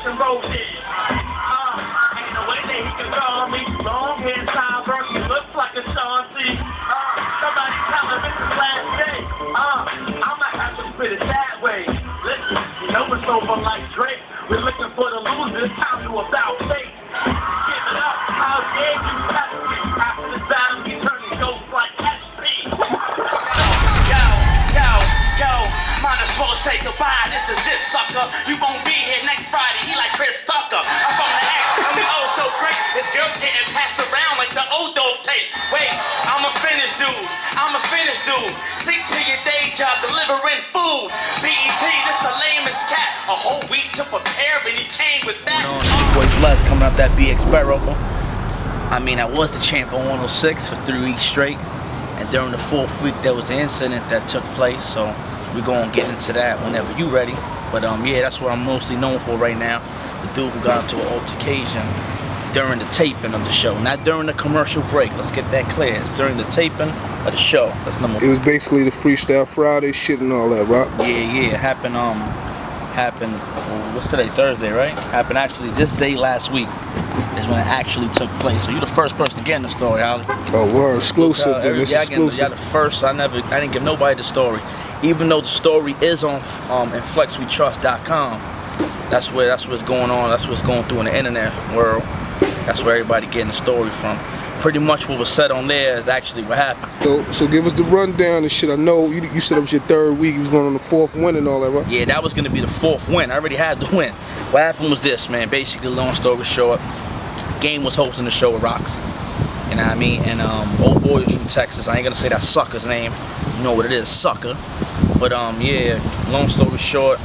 and roll it. Ain't no way that he can call me. Long hair, sideburns, he looks like a Sean C. Somebody tell him it's his last day. I might have to spit it that way. Listen, you know it's over like Drake. We're looking for the losers, time to about fate. Give it up, how dare you test me? After this battle, you turn your ghost like SP. Yo, might as well say goodbye, this is it, sucker. You won't be here next Friday, he like Chris Tucker. I'm from the X, and we oh so great. This girl getting passed around like the old dope tape. Wait, I'm a finished dude. Stick to your day job, delivering food. BET, this the lamest cat. A whole week to prepare, and he came with that. Boy Bless coming out that BX Barrel. I mean, I was the champ on 106 for 3 weeks straight. And during the 4th week, there was the incident that took place, so we're going to get into that whenever you ready. But yeah, that's what I'm mostly known for right now. The dude who got into an altercation during the taping of the show, not during the commercial break. Let's get that clear. It's during the taping of the show. That's number 1. It was basically the Freestyle Friday shit and all that, right? Yeah. It happened, what's today? Thursday, right? Happened actually this day last week is when it actually took place. So you're the first person to get in the story, Holly. Oh, we're exclusive. Then it's exclusive. Y'all the first. I didn't give nobody the story, even though the story is on inflexwetrust.com. That's what's going on. That's what's going through in the internet world. That's where everybody getting the story from. Pretty much what was said on there is actually what happened. So give us the rundown and shit. I know you said it was your 3rd week. You was going on the 4th win and all that, right? Yeah, that was gonna be the 4th win. I already had the win. What happened was this, man. Basically, long story short, Game was hosting the show with Roxy. You know what I mean? And old boy was from Texas. I ain't gonna say that sucker's name. You know what it is, sucker. But yeah, long story short,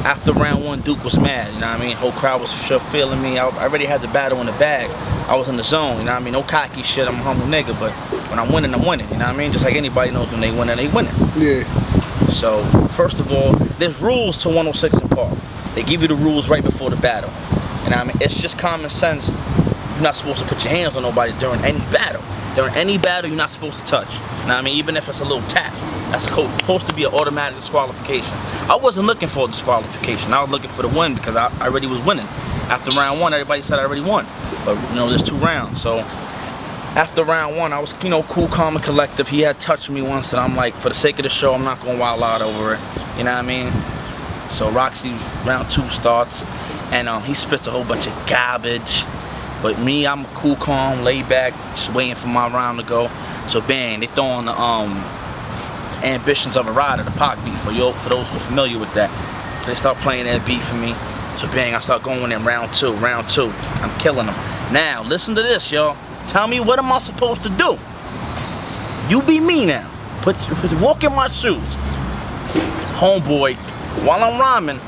after round 1, Duke was mad. You know what I mean? Whole crowd was sure feeling me. I already had the battle in the bag. I was in the zone. You know what I mean? No cocky shit. I'm a humble nigga. But when I'm winning, I'm winning. You know what I mean? Just like anybody knows when they win, they win it. Yeah. So first of all, there's rules to 106 in Park. They give you the rules right before the battle. You know what I mean? It's just common sense. You're not supposed to put your hands on nobody during any battle. During any battle, you're not supposed to touch. You know what I mean? Even if it's a little tap. That's supposed to be an automatic disqualification. I wasn't looking for a disqualification. I was looking for the win because I already was winning. After round 1, everybody said I already won. But, you know, there's 2 rounds. So, after round 1, I was, you know, cool, calm, and collective. He had touched me once, and I'm like, for the sake of the show, I'm not going to wild out over it. You know what I mean? So, Roxy, round 2 starts, and he spits a whole bunch of garbage. But me, I'm cool, calm, laid back, just waiting for my round to go. So, bang, they throw on the, Ambitions of a Rider, the Pac beat, for those who are familiar with that. They start playing that beat for me. So bang, I start going in round 2. I'm killing them. Now, listen to this, y'all. Tell me, what am I supposed to do? You be me now. Walk in my shoes. Homeboy, while I'm rhyming,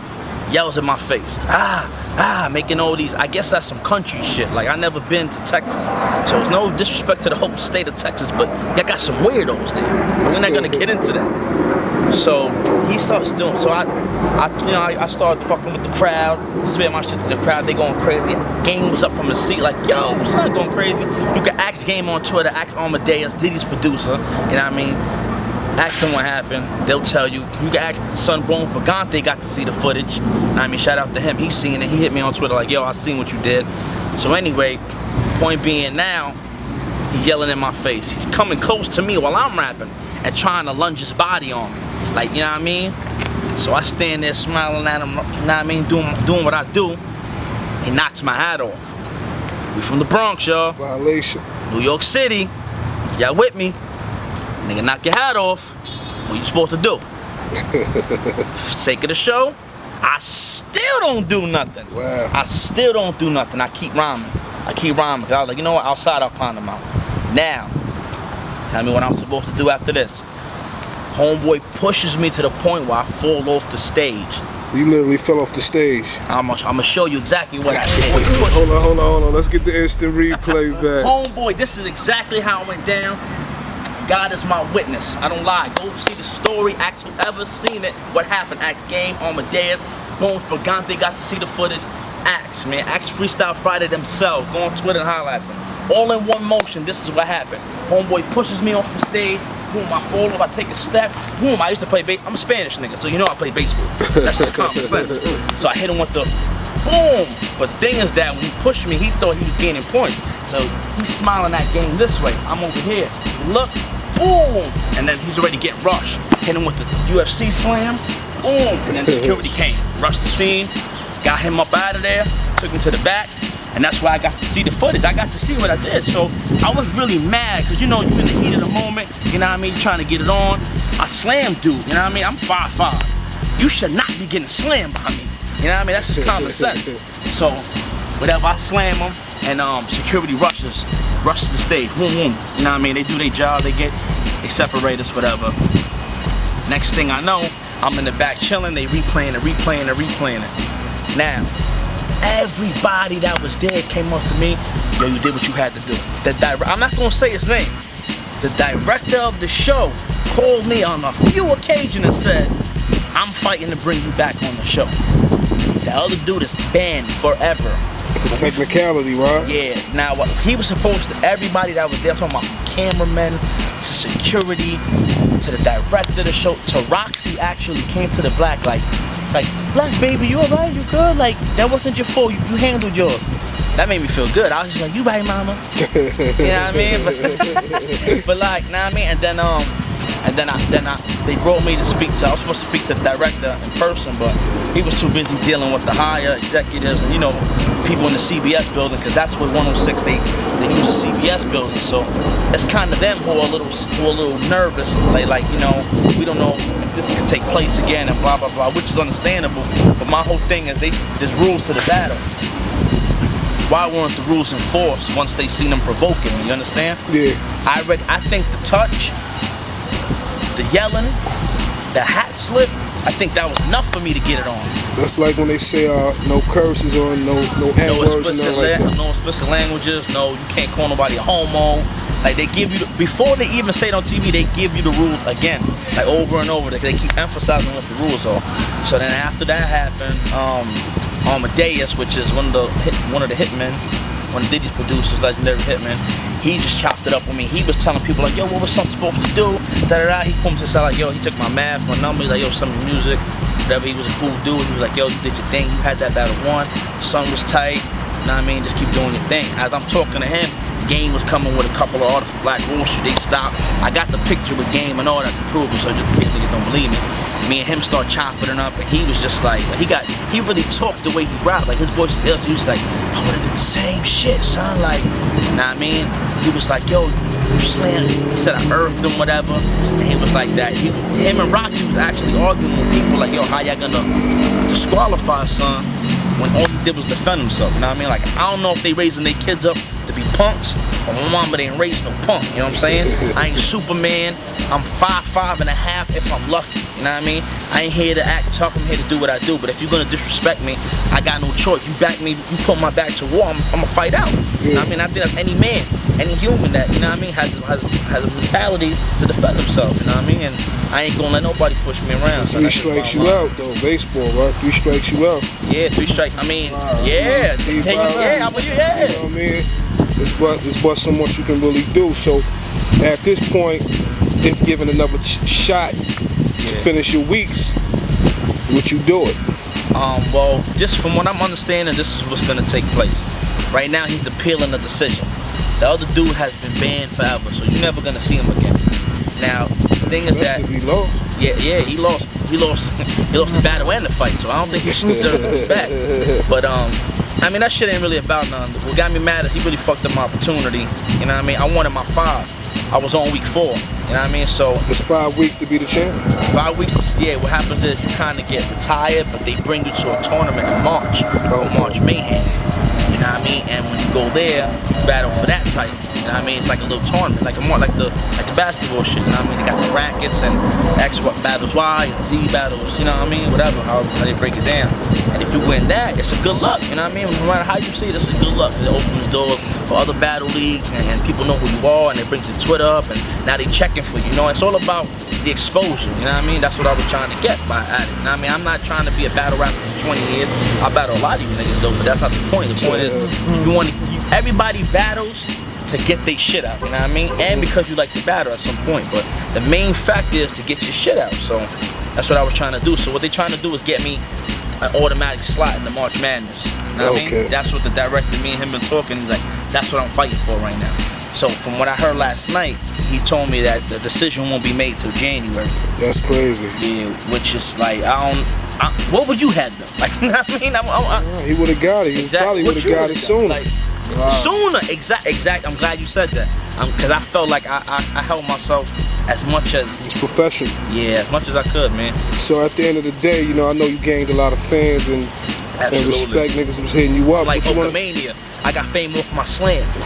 yells in my face. Making all these, I guess that's some country shit. Like, I never been to Texas. So it's no disrespect to the whole state of Texas, but y'all got some weirdos there. We're not gonna get into that. So he starts doing, so I started fucking with the crowd, spit my shit to the crowd, they going crazy. Game was up from his seat like, yo, son, going crazy. You can ask Game on Twitter, ask Amadeus, Diddy's producer, you know what I mean? Ask them what happened, they'll tell you. You can ask Son Bones Pagante, got to see the footage. I mean, shout out to him, he's seen it. He hit me on Twitter like, yo, I seen what you did. So anyway, point being now, he's yelling in my face. He's coming close to me while I'm rapping and trying to lunge his body on me. Like, you know what I mean? So I stand there smiling at him, you know what I mean, doing what I do. He knocks my hat off. We from the Bronx, y'all. Violation. New York City. Y'all with me? Nigga, knock your hat off. What you supposed to do? For sake of the show, I still don't do nothing. Wow. I still don't do nothing. I keep rhyming. Because I was like, you know what? Outside, I'll pound them out. Now, tell me what I'm supposed to do after this. Homeboy pushes me to the point where I fall off the stage. You literally fell off the stage. I'm gonna show you exactly what I did. Hold on. Let's get the instant replay back. Homeboy, this is exactly how it went down. God is my witness. I don't lie. Go see the story. Ask whoever seen it. What happened? Ask Game, Amadeus, Bones Pagante, got to see the footage. Ask, man. Ask Freestyle Friday themselves. Go on Twitter and holler at them. All in one motion, this is what happened. Homeboy pushes me off the stage. Boom, I fall off, I take a step. Boom, I used to play baseball. I'm a Spanish nigga, so you know I play baseball. That's just common sense. So I hit him with the boom. But the thing is that when he pushed me, he thought he was gaining points. So he's smiling that game this way. I'm over here. Look, boom. And then he's already getting rushed. Hit him with the UFC slam, boom. And then security came, rushed the scene, got him up out of there, took him to the back. And that's why I got to see the footage. I got to see what I did. So I was really mad because, you know, you're in the heat of the moment. You know what I mean? You're trying to get it on. I slammed dude. You know what I mean? I'm 5'5". You should not be getting slammed by me. You know what I mean? That's just common sense. So whatever, I slam him, and security rushes the stage. Boom, boom. You know what I mean? They do their job. They separate us, whatever. Next thing I know, I'm in the back chilling. They replaying it. Now, everybody that was there came up to me, yo, you did what you had to do. I'm not gonna say his name. The director of the show called me on a few occasions and said, I'm fighting to bring you back on the show. The other dude is banned forever. It's a technicality, right? Yeah. Now, he was supposed to, everybody that was there, I'm talking about from cameramen to security to the director of the show to Roxy actually came to the black like, Bless baby, you alright? You good? Like, that wasn't your fault. You handled yours. That made me feel good. I was just like, you right, mama. You know what I mean? But like, know what I mean? And then they brought me to speak to. I was supposed to speak to the director in person, but he was too busy dealing with the higher executives and, you know, people in the CBS building, because that's what 106 they use the CBS building. So it's kind of them who are a little nervous. Like you know, we don't know if this could take place again and blah blah blah, which is understandable. But my whole thing is there's rules to the battle. Why weren't the rules enforced once they seen them provoking me? You understand? Yeah. I think the touch, the yelling, the hat slip, I think that was enough for me to get it on. That's like when they say no curses or no N-words and nothing like that. No explicit languages, no, you can't call nobody a homo. Like they give you, before they even say it on TV, they give you the rules again, like over and over. They keep emphasizing what the rules are. So then after that happened, Amadeus, which is one of the hitmen, one of Diddy's producers, legendary hitman, he just chopped it up with me. He was telling people like, yo, what was something supposed to do? Da-da-da. He pulled me to the side like, yo, he took my math, my number. He's like, yo, some of your music, whatever. He was a cool dude. He was like, yo, you did your thing. You had that battle won. Sun was tight. You know what I mean? Just keep doing your thing. As I'm talking to him, Game was coming with a couple of artists from Black Wall Street. They stopped. I got the picture with Game and all that to prove it, so just in case niggas don't believe me. Me and him start chopping it up, and he was just like he really talked the way he rapped. Like his voice is, he was like, I would've did the same shit, son. Like, know what I mean? He was like, yo, you slammed. He said I earthed him, whatever. And he was like that. Him and Roxy was actually arguing with people like, yo, how y'all gonna disqualify son when all he did was defend himself? You know what I mean? Like, I don't know if they raising their kids up to be punks, but my mama ain't raised no punk. You know what I'm saying? I ain't Superman. I'm 5'5" and a half if I'm lucky. You know what I mean? I ain't here to act tough. I'm here to do what I do. But if you're gonna disrespect me, I got no choice. You back me. You put my back to war. I'm gonna fight out. You know what I mean? I think that's any man, any human that, you know what I mean, has a mentality to defend himself. You know what I mean? And I ain't gonna let nobody push me around. So 3 strikes you out though, baseball, right? 3 strikes you out. Yeah, 3 strikes. I mean, yeah. Yeah, how about you? Yeah. You know what I mean? It's but so much you can really do. So at this point, if given another shot to finish your weeks, would you do it? Well, just from what I'm understanding, this is what's gonna take place. Right now, he's appealing the decision. The other dude has been banned forever, so you're never gonna see him again. Now, the thing is that he lost. Yeah, he lost. He lost the battle and the fight, so I don't think he should deserve to be back. But I mean, that shit ain't really about nothing. What got me mad is he really fucked up my opportunity. You know what I mean? I wanted my 5. I was on week 4. You know what I mean? So it's 5 weeks to be the champ. 5 weeks. Yeah. What happens is you kind of get retired, but they bring you to a tournament in March, March Mayhem. You know what I mean? And when you go there, you battle for that title. You know what I mean? It's like a little tournament, like the basketball shit. You know what I mean? They got the brackets and X battles Y and Z battles. You know what I mean? Whatever, how they break it down. And if you win that, it's a good luck. You know what I mean? No matter how you see it, it's a good luck. It opens doors for other battle leagues, and people know who you are, and they bring your Twitter up, and now they checking for you. You know, it's all about the exposure. You know what I mean? That's what I was trying to get by at it. You know what I mean? I'm not trying to be a battle rapper for 20 years. I battle a lot of you niggas though, but that's not the point. The point is, everybody battles to get their shit out, you know what I mean? And because you like to battle at some point, but the main fact is to get your shit out. So that's what I was trying to do. So what they trying to do is get me an automatic slot in the March Madness. You know what I mean? That's what the director, me and him been talking. He's like, that's what I'm fighting for right now. So from what I heard last night, he told me that the decision won't be made till January. That's crazy. Yeah, which is like, what would you have done? Like, you know what I mean? He would have got it. He probably would have got it sooner. Like, sooner, exact. I'm glad you said that. Cause I felt like I held myself as much as it's professional. Yeah, as much as I could, man. So at the end of the day, you know, I know you gained a lot of fans and respect. Niggas was hitting you up. Like Okamania, I got famous off my slants.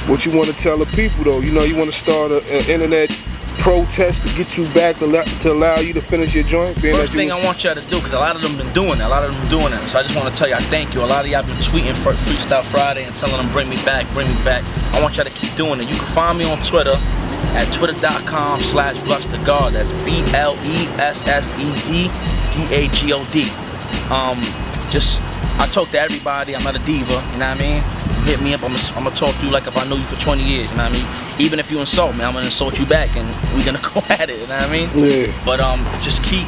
What you want to tell the people though? You know, you want to start an internet protest to get you back to allow you to finish your joint? First thing I want y'all to do, because a lot of them been doing it. So I just want to tell y'all thank you. A lot of y'all been tweeting for Freestyle Friday and telling them bring me back. I want y'all to keep doing it. You can find me on Twitter at twitter.com/BlushTheGod. That's BLESSEDDAGOD. I talk to everybody. I'm not a diva, you know what I mean? Hit me up, I'm gonna talk to you like if I know you for 20 years, you know what I mean? Even if you insult me, I'm gonna insult you back and we're gonna go at it, you know what I mean? Yeah. But just keep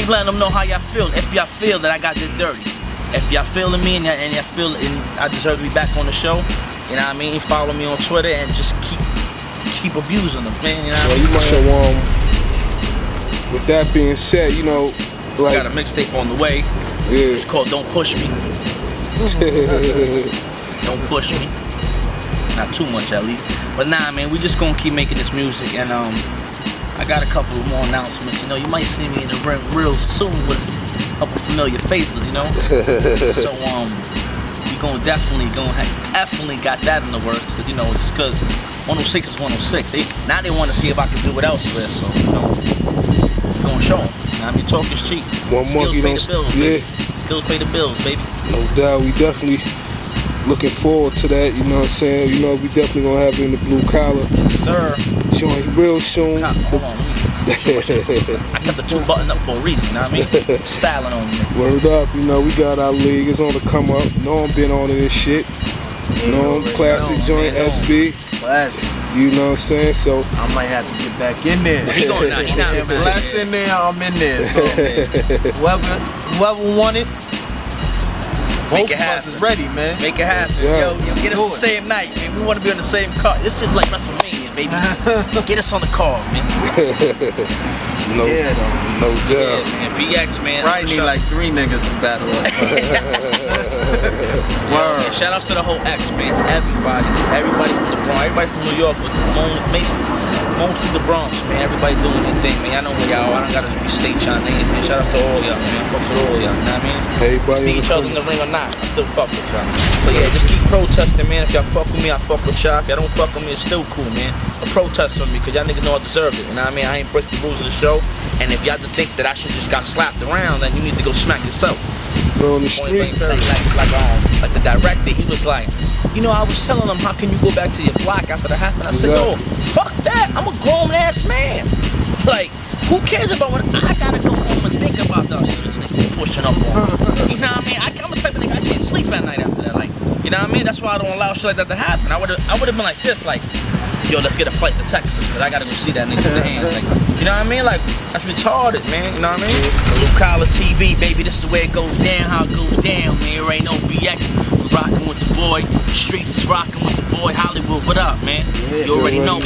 letting them know how y'all feel. If y'all feel that I got this dirty. If y'all feeling me and y'all feel I deserve to be back on the show, you know what I mean? Follow me on Twitter and just keep abusing them, man, you know what I mean? So with that being said, you know, like, I got a mixtape on the way. Yeah. It's called Don't Push Me. Don't push me. Not too much at least. But nah, man, we just gonna keep making this music, and I got a couple of more announcements. You know, you might see me in the ring real soon with a couple familiar faces, you know. So we gonna definitely got that in the works, cause you know, just cause 106 is 106. Now they want to see if I can do it elsewhere, so you know, we gonna show them. You know, I mean, talk is cheap. One monkey don't. Yeah. Skills pay the bills, baby. No doubt. We definitely looking forward to that. You know what I'm saying? You know, we definitely gonna have it in the blue collar. Sir. Joint real soon. Hold on. I kept the two button up for a reason, you know what I mean? Styling on me. Word up, you know, we got our league. It's on the come up. Norm been on this shit. Norm, classic joint, SB. Classic. You know what I'm saying? So I might have to get back in there. He going now. He not Bless in there, I'm in there. So whoever want it, both of us is ready, man. Make it happen. Yeah. Yo, get us the same night, man. We want to be on the same car. It's just like WrestleMania, baby. Get us on the car, man. No doubt. Yeah, man. BX, man. Probably need like 3 niggas to battle us. Yo, man, shout outs to the whole X, man. Everybody from the Bronx, everybody from New York, but mostly the Bronx, man. Everybody doing their thing, man. I know where y'all. I don't gotta restate y'all names, man. Shout out to all y'all, man. Fuck with all y'all, you know what I mean? Everybody see each other in the ring or not, I still fuck with y'all. So yeah, just keep protesting, man. If y'all fuck with me, I fuck with y'all. If y'all don't fuck with me, it's still cool, man. But protest on me, cause y'all niggas know I deserve it. You know what I mean? I ain't break the rules of the show. And if y'all think that I should just got slapped around, then you need to go smack yourself. We're on the street. Like the director, he was like, you know, I was telling him, how can you go back to your block after that happened? I said, yo, fuck that. I'm a grown ass man. Like, who cares about when I gotta go home and think about that? This nigga pushing up on me. You know what I mean? I'm the type of nigga I can't sleep at night after that. Like, you know what I mean? That's why I don't allow shit like that to happen. I would have been like this, like, yo, let's get a flight to Texas, because I gotta go see that nigga with the hands. Like, you know what I mean? Like, that's retarded, man. You know what I mean? Blue Collar TV, baby, this is the way it goes down, how it goes down, man. There ain't no BX. We rocking with the boy. The streets is rocking with the boy. Hollywood, what up, man? You already know.